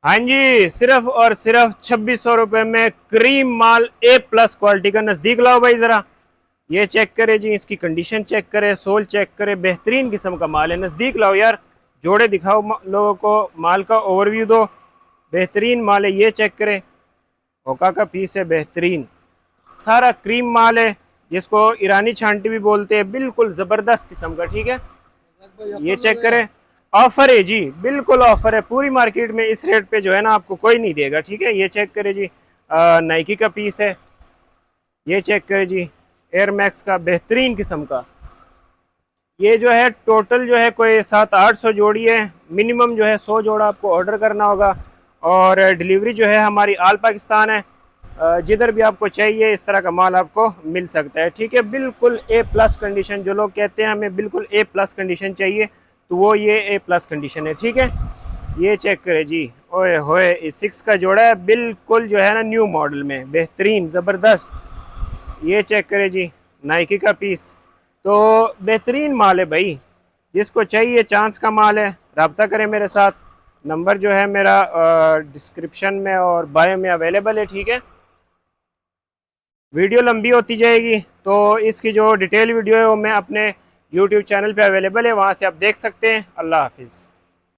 हाँ जी, सिर्फ और सिर्फ 2600 रुपये में क्रीम माल A+ क्वालिटी का। नज़दीक लाओ भाई ज़रा, ये चेक करे जी, इसकी कंडीशन चेक करे, सोल चेक करे, बेहतरीन किस्म का माल है। नज़दीक लाओ यार, जोड़े दिखाओ लोगों को, माल का ओवरव्यू दो। बेहतरीन माल है, ये चेक करे, होका का पीस है, बेहतरीन सारा क्रीम माल है, जिसको ईरानी छांटी भी बोलते हैं। बिल्कुल ज़बरदस्त किस्म का, ठीक है। ये चेक करें, ऑफर है जी, बिल्कुल ऑफर है। पूरी मार्केट में इस रेट पे जो है ना आपको कोई नहीं देगा, ठीक है। ये चेक करें जी, नाइकी का पीस है। ये चेक करें जी, एयर मैक्स का बेहतरीन किस्म का। ये जो है टोटल जो है कोई 700-800 जोड़ी है। मिनिमम जो है 100 जोड़ा आपको ऑर्डर करना होगा, और डिलीवरी जो है हमारी आल पाकिस्तान है। जिधर भी आपको चाहिए इस तरह का माल आपको मिल सकता है, ठीक है। बिल्कुल A+ कंडीशन, जो लोग कहते हैं हमें बिल्कुल A+ कंडीशन चाहिए, तो वो ये A+ कंडीशन है, ठीक है। ये चेक करें जी, ओए होए, 6 का जोड़ा है, बिल्कुल जो है ना न्यू मॉडल में, बेहतरीन ज़बरदस्त। ये चेक करें जी, नाइकी का पीस। तो बेहतरीन माल है भाई, जिसको चाहिए चांस का माल है, रब्ता करें मेरे साथ। नंबर जो है मेरा डिस्क्रिप्शन में और बायो में अवेलेबल है, ठीक है। वीडियो लंबी होती जाएगी, तो इसकी जो डिटेल वीडियो है वो मैं अपने यूट्यूब चैनल पे अवेलेबल है, वहाँ से आप देख सकते हैं। अल्लाह हाफिज़।